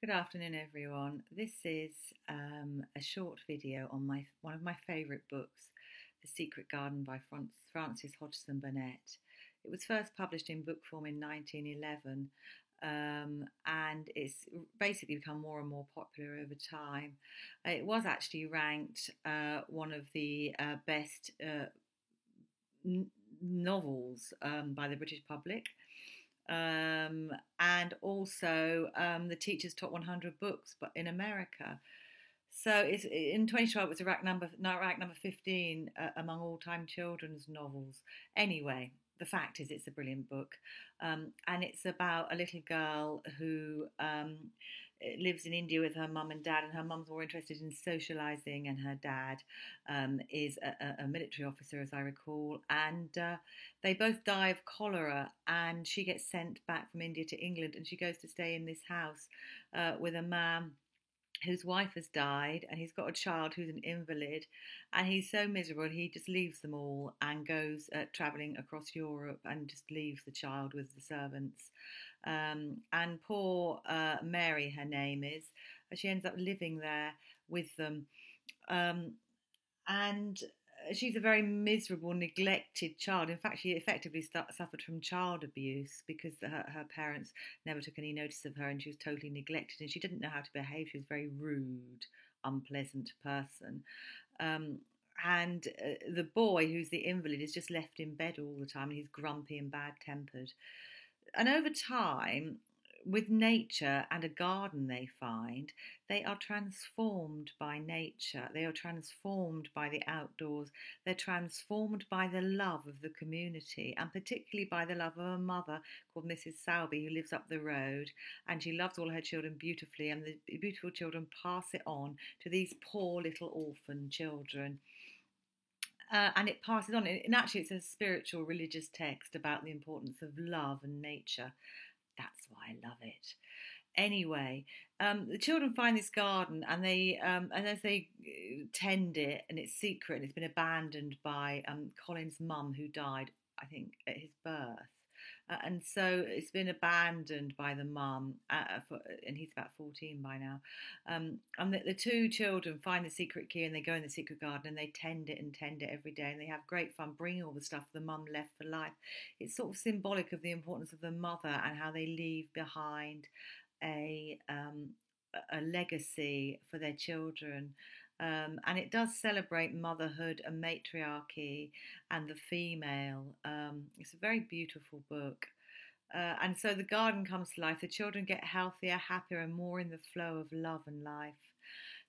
Good afternoon, everyone. This is a short video on one of my favourite books, The Secret Garden by Frances Hodgson Burnett. It was first published in book form in 1911, and it's basically become more and more popular over time. It was actually ranked one of the best novels by the British public. And also the Teacher's Top 100 Books, but in America. So it's in 2012, it was ranked number 15 among all-time children's novels. Anyway, the fact is, it's a brilliant book, and it's about a little girl who lives in India with her mum and dad, and her mum's more interested in socialising, and her dad is a military officer, as I recall, and they both die of cholera, and she gets sent back from India to England, and she goes to stay in this house with a man whose wife has died, and he's got a child who's an invalid, and he's so miserable he just leaves them all and goes travelling across Europe and just leaves the child with the servants. And poor Mary, her name is, she ends up living there with them. Um, and she's a very miserable, neglected child. In fact, she effectively suffered from child abuse because her parents never took any notice of her, and she was totally neglected, and she didn't know how to behave. She was a very rude, unpleasant person. Um, and the boy, who's the invalid, is just left in bed all the time, and he's grumpy and bad tempered. And over time, with nature and a garden they find, they are transformed by nature. They are transformed by the outdoors. They're transformed by the love of the community, and particularly by the love of a mother called Mrs. Sowerby, who lives up the road, and she loves all her children beautifully, and the beautiful children pass it on to these poor little orphan children. And it passes on. And actually, it's a spiritual, religious text about the importance of love and nature. That's why I love it. Anyway, the children find this garden, and as they tend it, and it's secret, and it's been abandoned by Colin's mum, who died, I think, at his birth. And so it's been abandoned by the mum, and he's about 14 by now. And the two children find the secret key, and they go in the secret garden, and they tend it every day, and they have great fun bringing all the stuff the mum left for life. It's sort of symbolic of the importance of the mother and how they leave behind a um, a legacy for their children. And it does celebrate motherhood and matriarchy and the female. It's a very beautiful book. And so the garden comes to life. The children get healthier, happier, and more in the flow of love and life.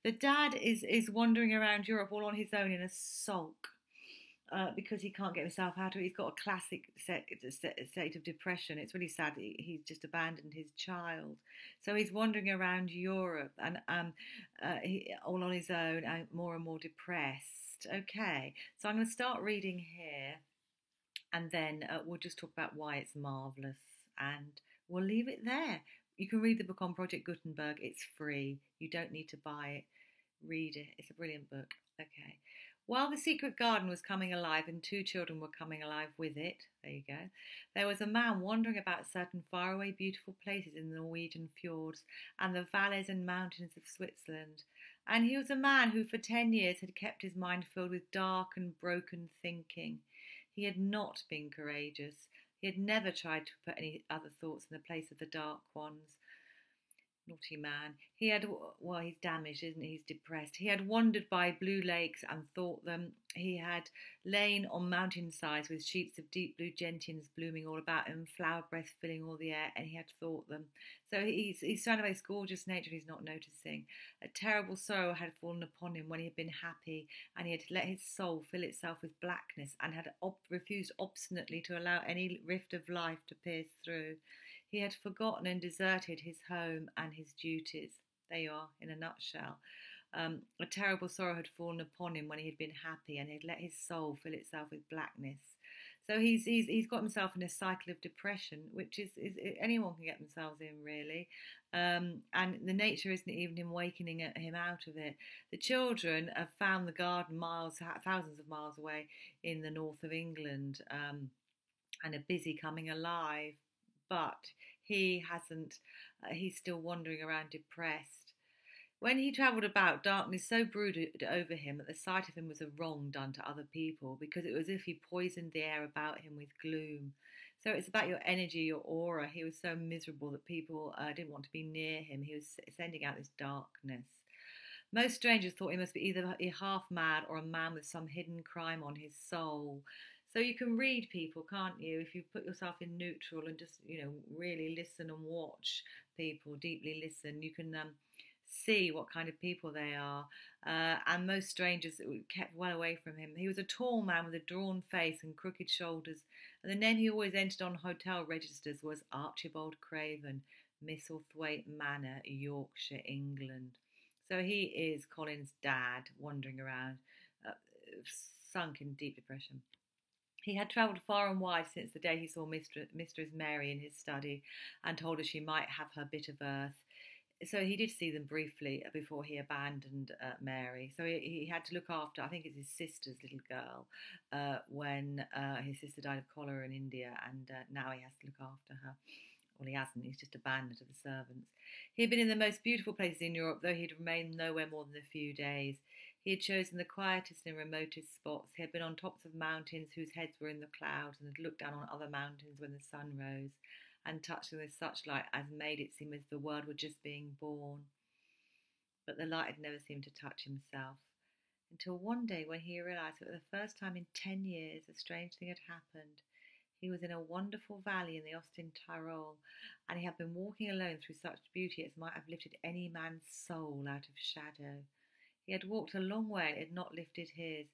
The dad is wandering around Europe all on his own in a sulk because he can't get himself out of it. He's got a classic state of depression. It's really sad. He's just abandoned his child. So he's wandering around Europe and all on his own and more depressed. Okay, so I'm going to start reading here, and then we'll just talk about why it's marvellous, and we'll leave it there. You can read the book on Project Gutenberg. It's free. You don't need to buy it. Read it. It's a brilliant book. Okay. While the secret garden was coming alive and two children were coming alive with it, there you go, there was a man wandering about certain faraway beautiful places in the Norwegian fjords and the valleys and mountains of Switzerland. And he was a man who for 10 years had kept his mind filled with dark and broken thinking. He had not been courageous. He had never tried to put any other thoughts in the place of the dark ones. Naughty man. He had, well, he's damaged, isn't he? He's depressed. He had wandered by blue lakes and thought them. He had lain on mountainsides with sheets of deep blue gentians blooming all about him, flower breath filling all the air, and he had thought them. So he's surrounded by this gorgeous nature, and he's not noticing. A terrible sorrow had fallen upon him when he had been happy, and he had let his soul fill itself with blackness, and had refused obstinately to allow any rift of life to pierce through. He had forgotten and deserted his home and his duties. There you are, in a nutshell. A terrible sorrow had fallen upon him when he had been happy, and he had let his soul fill itself with blackness. So he's got himself in a cycle of depression, which is anyone can get themselves in, really. And the nature isn't even awakening him out of it. The children have found the garden thousands of miles away in the north of England, and are busy coming alive. But he hasn't He's still wandering around depressed. When he travelled about, darkness so brooded over him that the sight of him was a wrong done to other people, because it was as if he poisoned the air about him with gloom. So it's about your energy, your aura. He was so miserable that people didn't want to be near him. He was sending out this darkness. Most strangers thought he must be either half mad or a man with some hidden crime on his soul. So you can read people, can't you? If you put yourself in neutral and just, really listen and watch people, deeply listen, you can see what kind of people they are. And most strangers kept well away from him. He was a tall man with a drawn face and crooked shoulders. And the name he always entered on hotel registers was Archibald Craven, Misselthwaite Manor, Yorkshire, England. So he is Colin's dad, wandering around, uh, sunk in deep depression. He had travelled far and wide since the day he saw Mistress Mary in his study and told her she might have her bit of earth. So he did see them briefly before he abandoned Mary. So he had to look after, I think it's his sister's little girl, when his sister died of cholera in India, and now he has to look after her. Well, he hasn't, he's just abandoned to the servants. He had been in the most beautiful places in Europe, though he'd remained nowhere more than a few days. He had chosen the quietest and remotest spots. He had been on tops of mountains whose heads were in the clouds, and had looked down on other mountains when the sun rose, and touched them with such light as made it seem as if the world were just being born. But the light had never seemed to touch himself, until one day when he realised that for the first time in 10 years a strange thing had happened. He was in a wonderful valley in the Austin Tyrol, and he had been walking alone through such beauty as might have lifted any man's soul out of shadow. He had walked a long way and it had not lifted his.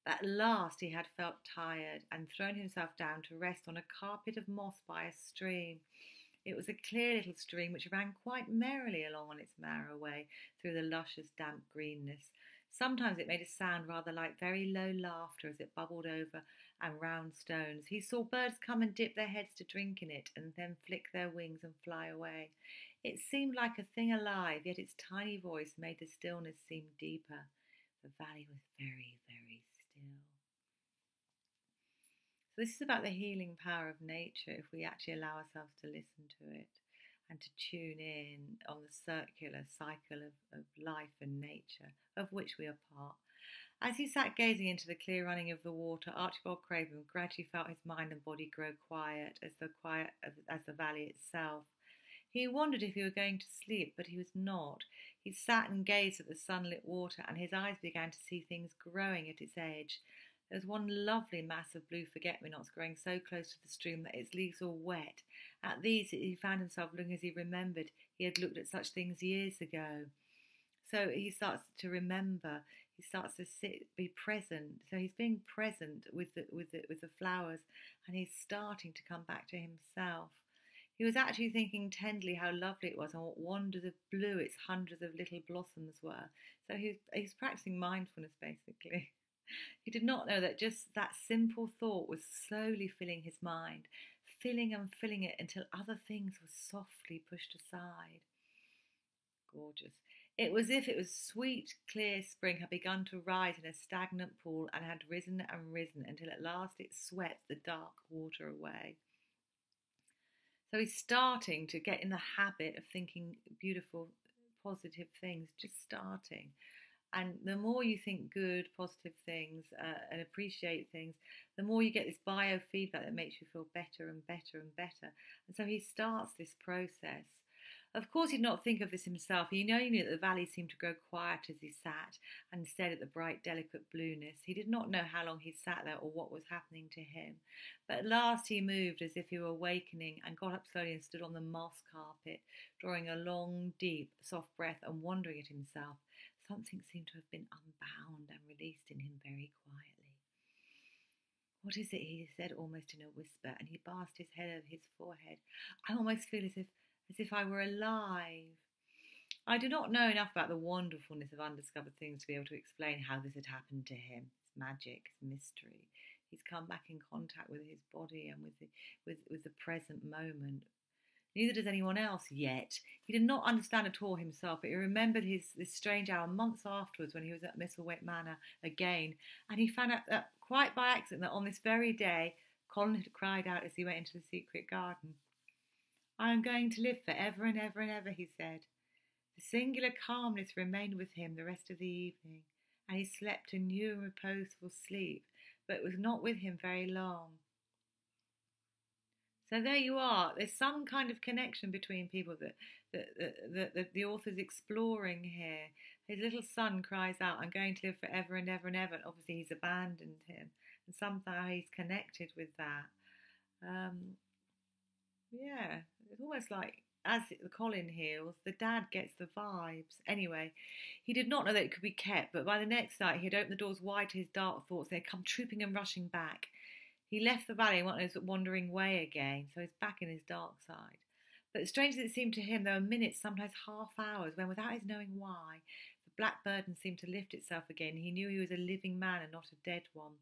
At last he had felt tired and thrown himself down to rest on a carpet of moss by a stream. It was a clear little stream which ran quite merrily along on its narrow way through the luscious damp greenness. Sometimes it made a sound rather like very low laughter as it bubbled over and round stones. He saw birds come and dip their heads to drink in it, and then flick their wings and fly away. It seemed like a thing alive, yet its tiny voice made the stillness seem deeper. The valley was very, very still. So this is about the healing power of nature if we actually allow ourselves to listen to it and to tune in on the circular cycle of life and nature, of which we are part. As he sat gazing into the clear running of the water, Archibald Craven gradually felt his mind and body grow quiet as the valley itself. He wondered if he were going to sleep, but he was not. He sat and gazed at the sunlit water, and his eyes began to see things growing at its edge. There was one lovely mass of blue forget-me-nots growing so close to the stream that its leaves were wet. At these he found himself looking as he remembered he had looked at such things years ago. So he starts to remember. He starts to be present. So he's being present with the flowers, and he's starting to come back to himself. He was actually thinking tenderly how lovely it was and what wonders of blue its hundreds of little blossoms were. So he's practicing mindfulness, basically. He did not know that just that simple thought was slowly filling his mind, filling and filling it until other things were softly pushed aside. Gorgeous. It was as if it was sweet, clear spring had begun to rise in a stagnant pool and had risen and risen until at last it swept the dark water away. So he's starting to get in the habit of thinking beautiful, positive things, just starting. And the more you think good, positive things and appreciate things, the more you get this biofeedback that makes you feel better and better and better. And so he starts this process. Of course, he did not think of this himself. He only knew that the valley seemed to grow quiet as he sat and stared at the bright, delicate blueness. He did not know how long he sat there or what was happening to him. But at last he moved as if he were awakening and got up slowly and stood on the moss carpet, drawing a long, deep, soft breath and wondering at himself. Something seemed to have been unbound and released in him very quietly. What is it? He said almost in a whisper, and he passed his head over his forehead. I almost feel as if I were alive. I do not know enough about the wonderfulness of undiscovered things to be able to explain how this had happened to him. It's magic, it's mystery. He's come back in contact with his body and with the present moment. Neither does anyone else yet. He did not understand at all himself, but he remembered this strange hour months afterwards when he was at Misselthwaite Manor again, and he found out that quite by accident that on this very day Colin had cried out as he went into the secret garden, I am going to live for ever and ever and ever, he said. The singular calmness remained with him the rest of the evening, and he slept a new and reposeful sleep, but it was not with him very long. So there you are. There's some kind of connection between people that the author's exploring here. His little son cries out, "I'm going to live forever and ever and ever." And obviously, he's abandoned him, and somehow he's connected with that. Um, yeah, it's almost like as Colin heals, the dad gets the vibes. Anyway, he did not know that it could be kept, but by the next night, he had opened the doors wide to his dark thoughts. They had come trooping and rushing back. He left the valley and went on his wandering way again, so he's back in his dark side. But strange as it seemed to him, there were minutes, sometimes half hours, when without his knowing why, the black burden seemed to lift itself again. He knew he was a living man and not a dead one.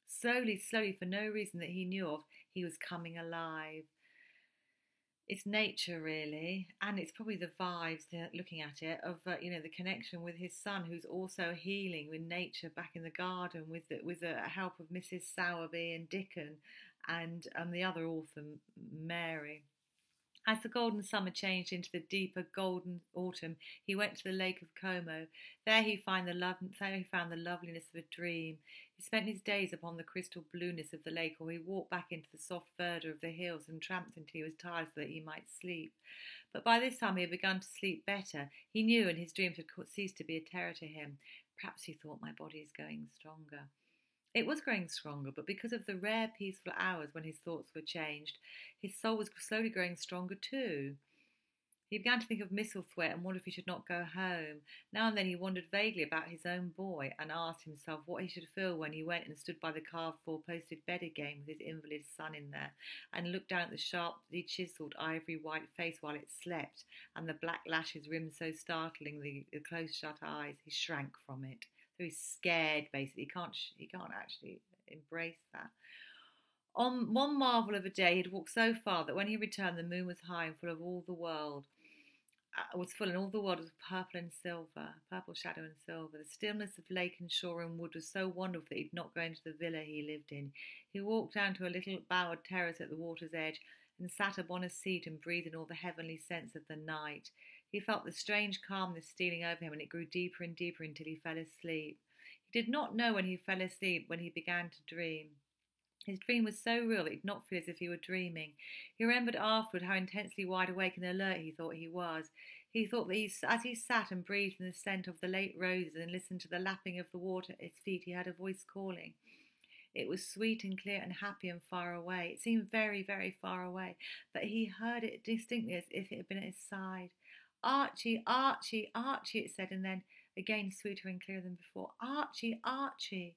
Slowly, slowly, for no reason that he knew of, he was coming alive. It's nature really, and it's probably the vibes looking at it of the connection with his son, who's also healing with nature back in the garden with the help of Mrs. Sowerby and Dickon and the other author Mary. As the golden summer changed into the deeper golden autumn, he went to the Lake of Como. There he found the loveliness of a dream. He spent his days upon the crystal blueness of the lake, or he walked back into the soft verdure of the hills and tramped until he was tired so that he might sleep. But by this time he had begun to sleep better. He knew, and his dreams had ceased to be a terror to him. Perhaps he thought, my body is going stronger. It was growing stronger, but because of the rare peaceful hours when his thoughts were changed, his soul was slowly growing stronger too. He began to think of Misselthwaite and wondered if he should not go home. Now and then he wondered vaguely about his own boy and asked himself what he should feel when he went and stood by the carved four-posted bed again with his invalid son in there and looked down at the sharply chiselled ivory white face while it slept and the black lashes rimmed so startlingly the close-shut eyes. He shrank from it. So he's scared, basically. He can't actually embrace that. On one marvel of a day, he had walked so far that when he returned, the moon was high and full of all the world. Was full, and all the world was purple and silver, purple shadow and silver. The stillness of lake and shore and wood was so wonderful that he'd not go into the villa he lived in. He walked down to a little bowered terrace at the water's edge and sat upon a seat and breathed in all the heavenly scents of the night. He felt the strange calmness stealing over him, and it grew deeper and deeper until he fell asleep. He did not know when he fell asleep when he began to dream. His dream was so real that he did not feel as if he were dreaming. He remembered afterward how intensely wide awake and alert he thought he was. He thought that as he sat and breathed in the scent of the late roses and listened to the lapping of the water at his feet, he heard a voice calling. It was sweet and clear and happy and far away. It seemed very, very far away, but he heard it distinctly as if it had been at his side. Archie, Archie, Archie, it said, and then again sweeter and clearer than before. Archie, Archie.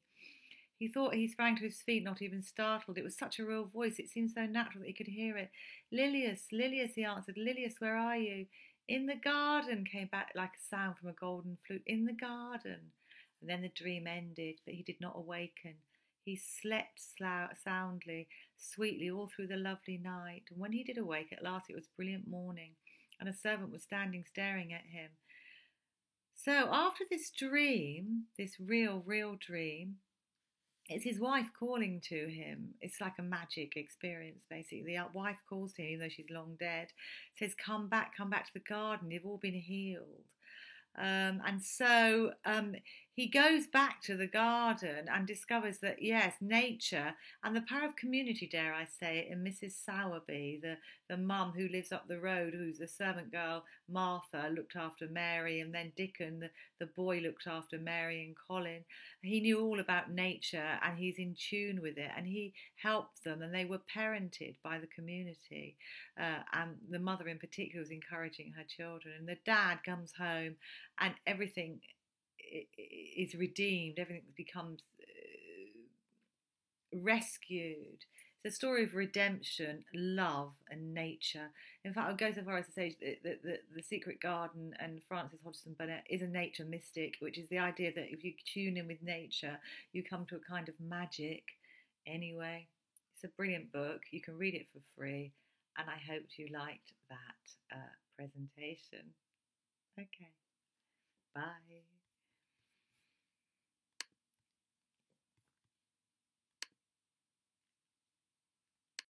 He thought he sprang to his feet, not even startled. It was such a real voice. It seemed so natural that he could hear it. Lilias, Lilias, he answered. Lilias, where are you? In the garden, came back like a sound from a golden flute. In the garden. And then the dream ended, but he did not awaken. He slept soundly, sweetly, all through the lovely night. And when he did awake, at last it was brilliant morning, and a servant was standing staring at him. So after this dream, this real dream, it's his wife calling to him. It's like a magic experience, basically. The wife calls to him, even though she's long dead, says, come back to the garden. You've all been healed. And so he goes back to the garden and discovers that, yes, nature and the power of community, dare I say it, and Mrs. Sowerby, the mum who lives up the road, who's the servant girl, Martha, looked after Mary, and then Dickon, the boy, looked after Mary and Colin. He knew all about nature and he's in tune with it, and he helped them, and they were parented by the community. And the mother in particular was encouraging her children, and the dad comes home and everything is redeemed, everything becomes rescued. It's a story of redemption, love, and nature. In fact, I would go so far as to say that the Secret Garden and Frances Hodgson Burnett is a nature mystic, which is the idea that if you tune in with nature, you come to a kind of magic. Anyway, it's a brilliant book. You can read it for free, and I hope you liked that presentation. Okay. Bye.